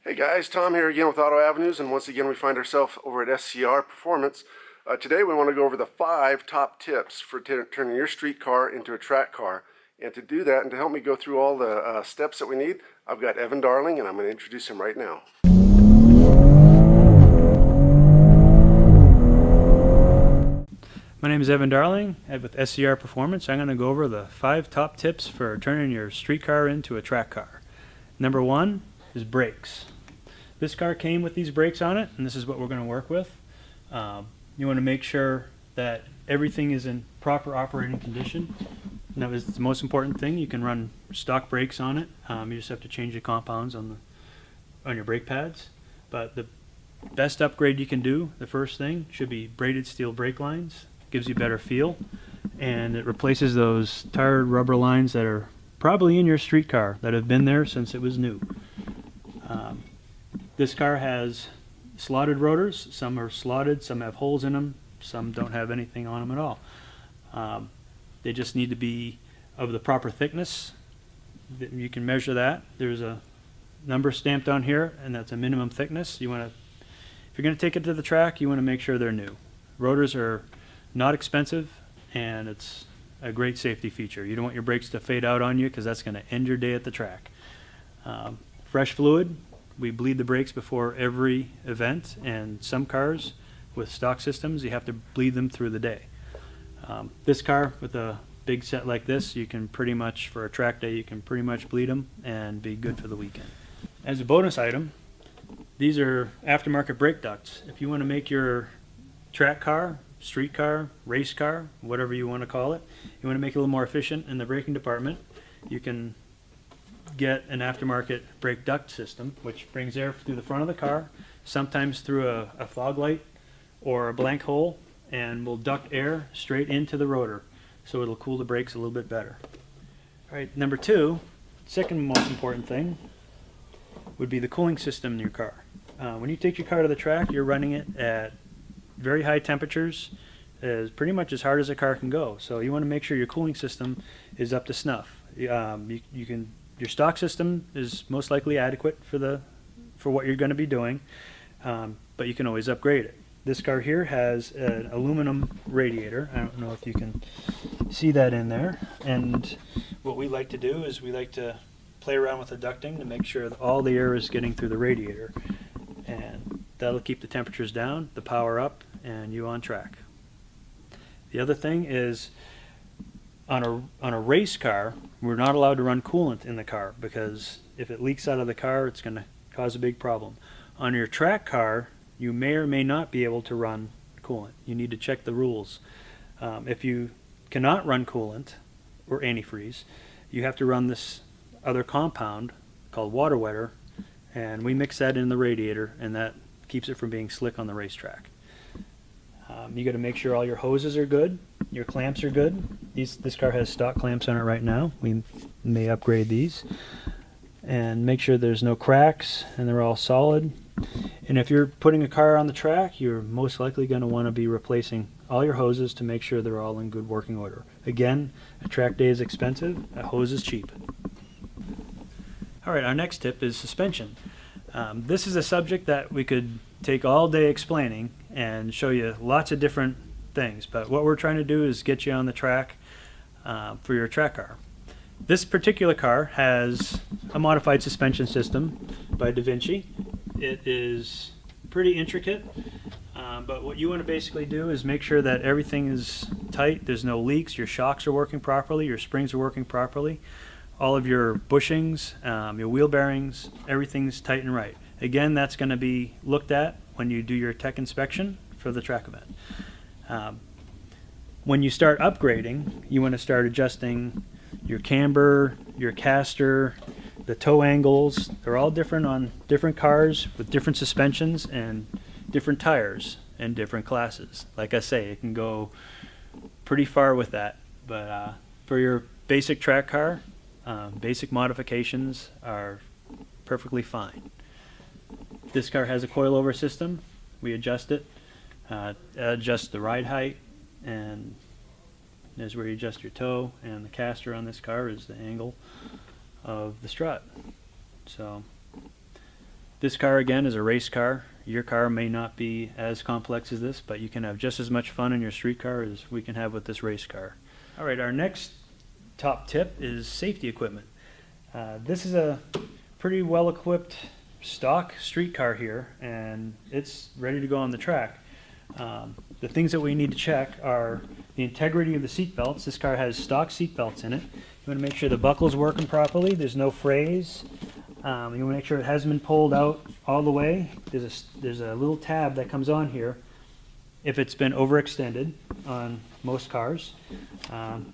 Hey guys, Tom here again with AutoAvenues, and once again we find ourselves over at SCR Performance. Today we want to go over the 5 top tips for turning your street car into a track car. And to do that, and to help me go through all the steps that we need, I've got Evan Darling, and I'm going to introduce him right now. My name is Evan Darling with SCR Performance. I'm going to go over the 5 top tips for turning your street car into a track car. Number 1 is brakes. This car came with these brakes on it, and this is what we're going to work with. You want to make sure that everything is in proper operating condition. And that is the most important thing. You can run stock brakes on it. You just have to change the compounds on your brake pads. But the best upgrade you can do, the first thing, should be braided steel brake lines. Gives you better feel, and it replaces those tired rubber lines that are probably in your street car that have been there since it was new. This car has slotted rotors. Some are slotted, some have holes in them, some don't have anything on them at all. They just need to be of the proper thickness. You can measure that. There's a number stamped on here, and that's a minimum thickness. If you're going to take it to the track, you want to make sure they're new. Rotors are not expensive, and it's a great safety feature. You don't want your brakes to fade out on you, because that's going to end your day at the track. Fresh fluid. We bleed the brakes before every event, and some cars with stock systems, you have to bleed them through the day. This car with a big set like this, you can pretty much, for a track day, you can pretty much bleed them and be good for the weekend. As a bonus item, these are aftermarket brake ducts. If you want to make your track car, street car, race car, whatever you want to call it, you want to make it a little more efficient in the braking department, you can get an aftermarket brake duct system, which brings air through the front of the car, sometimes through a fog light or a blank hole, and will duct air straight into the rotor, so it'll cool the brakes a little bit better. All right, number 2, second most important thing, would be the cooling system in your car. When you take your car to the track, you're running it at very high temperatures, pretty much as hard as a car can go. So you want to make sure your cooling system is up to snuff. Your stock system is most likely adequate for what you're going to be doing, but you can always upgrade it. This car here has an aluminum radiator. I don't know if you can see that in there. And what we like to do is we like to play around with the ducting to make sure that all the air is getting through the radiator. And that'll keep the temperatures down, the power up, and you on track. The other thing is, on a race car, we're not allowed to run coolant in the car, because if it leaks out of the car, it's going to cause a big problem. On your track car, you may or may not be able to run coolant. You need to check the rules. If you cannot run coolant or antifreeze, you have to run this other compound called water wetter, and we mix that in the radiator, and that keeps it from being slick on the racetrack. You got to make sure all your hoses are good, your clamps are good. This car has stock clamps on it right now. We may upgrade these. And make sure there's no cracks and they're all solid. And if you're putting a car on the track, you're most likely going to want to be replacing all your hoses to make sure they're all in good working order. Again, a track day is expensive, a hose is cheap. All right, our next tip is suspension. This is a subject that we could take all day explaining and show you lots of different things, but what we're trying to do is get you on the track for your track car. This particular car has a modified suspension system by Da Vinci. It is pretty intricate, but what you want to basically do is make sure that everything is tight, there's no leaks, your shocks are working properly, your springs are working properly, all of your bushings, your wheel bearings, everything's tight and right. Again, that's going to be looked at when you do your tech inspection for the track event. When you start upgrading, you want to start adjusting your camber, your caster, the toe angles. They're all different on different cars with different suspensions and different tires and different classes. Like I say, it can go pretty far with that, but for your basic track car, basic modifications are perfectly fine. This car has a coilover system. We adjust it, adjust the ride height, and there's where you adjust your toe, and the caster on this car is the angle of the strut. So This car again is a race car. Your car may not be as complex as this, but you can have just as much fun in your street car as we can have with this race car. All right, our next top tip is safety equipment. This is a pretty well equipped stock street car here, and it's ready to go on the track. The things that we need to check are the integrity of the seat belts. This car has stock seat belts in it. You want to make sure the buckle's working properly. There's no frays. You want to make sure it hasn't been pulled out all the way. There's a little tab that comes on here if it's been overextended on most cars.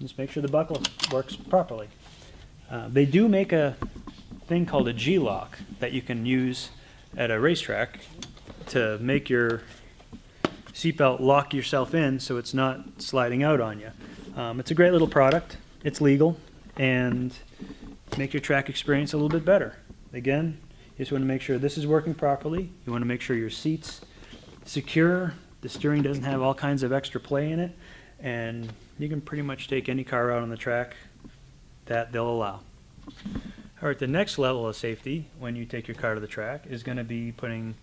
Just make sure the buckle works properly. They do make a thing called a G-lock that you can use at a racetrack to make your seatbelt lock yourself in so it's not sliding out on you. It's a great little product. It's legal and make your track experience a little bit better. Again, you just want to make sure this is working properly. You want to make sure your seat's secure, the steering doesn't have all kinds of extra play in it, and you can pretty much take any car out on the track that they'll allow. All right, the next level of safety when you take your car to the track is going to be putting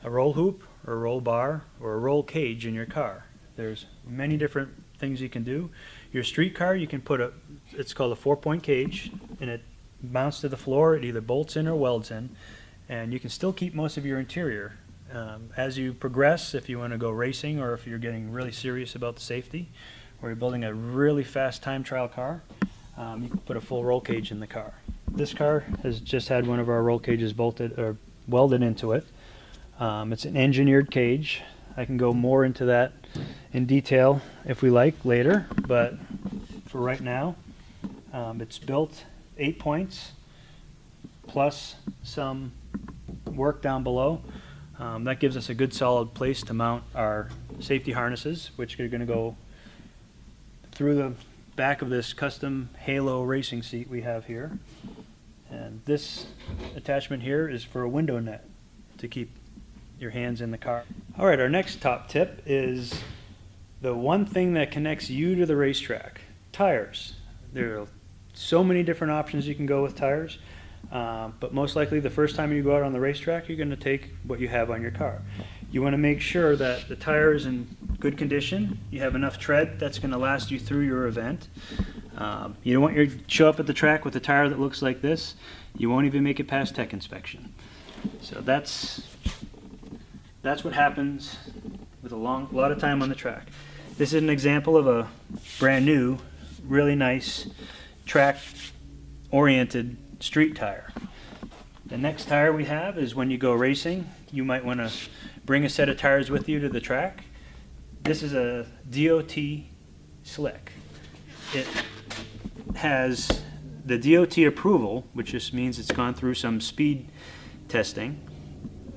a roll hoop or a roll bar or a roll cage in your car. There's many different things you can do. Your street car, you can put it's called a 4-point cage, and it mounts to the floor. It either bolts in or welds in, and you can still keep most of your interior. As you progress, if you want to go racing or if you're getting really serious about the safety, or you're building a really fast time trial car, you can put a full roll cage in the car. This car has just had one of our roll cages bolted or welded into it. It's an engineered cage. I can go more into that in detail if we like later, but for right now, it's built 8 points plus some work down below. That gives us a good solid place to mount our safety harnesses, which are going to go through the back of this custom Halo racing seat we have here. And this attachment here is for a window net to keep your hands in the car. All right, our next top tip is the one thing that connects you to the racetrack: tires. There are so many different options you can go with tires, but most likely the first time you go out on the racetrack, you're going to take what you have on your car. You want to make sure that the tire is in good condition. You have enough tread that's going to last you through your event. You don't want to show up at the track with a tire that looks like this. You won't even make it past tech inspection. So that's what happens with a lot of time on the track. This is an example of a brand new, really nice track-oriented street tire. The next tire we have is when you go racing, you might want to bring a set of tires with you to the track. This is a DOT slick. It has the DOT approval, which just means it's gone through some speed testing,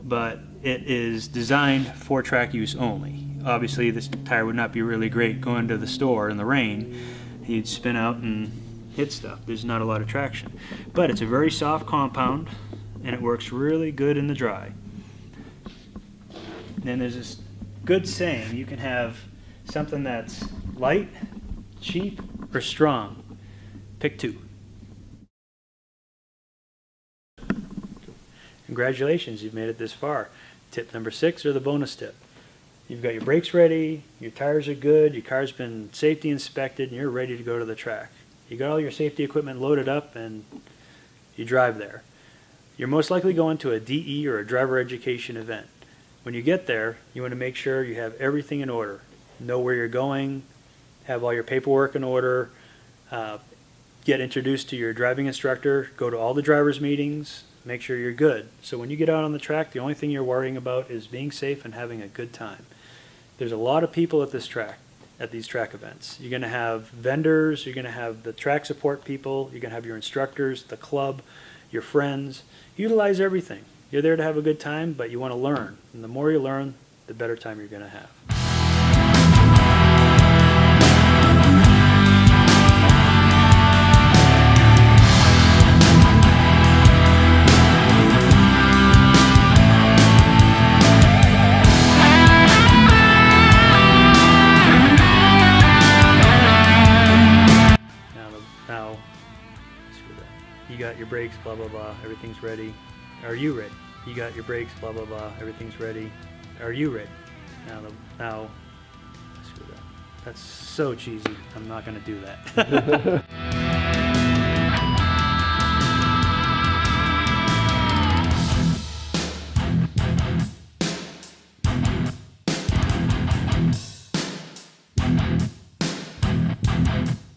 but it is designed for track use only. Obviously, this tire would not be really great going to the store in the rain. You'd spin out and hit stuff. There's not a lot of traction. But it's a very soft compound, and it works really good in the dry. And then there's this good saying: you can have something that's light, cheap, or strong. Pick two. Congratulations, you've made it this far. Tip number 6, or the bonus tip. You've got your brakes ready, your tires are good, your car's been safety inspected, and you're ready to go to the track. You got all your safety equipment loaded up and you drive there. You're most likely going to a DE or a driver education event. When you get there, you want to make sure you have everything in order. Know where you're going, have all your paperwork in order, get introduced to your driving instructor, go to all the drivers' meetings, make sure you're good. So when you get out on the track, the only thing you're worrying about is being safe and having a good time. There's a lot of people at this track, at these track events. You're going to have vendors, you're going to have the track support people, you're going to have your instructors, the club, your friends. Utilize everything. You're there to have a good time, but you want to learn. And the more you learn, the better time you're going to have. Now, screw that. You got your brakes, blah, blah, blah. Everything's ready. Are you ready? you got your brakes, blah, blah, blah, everything's ready. Are you ready? Now, screw that. That's so cheesy. I'm not going to do that.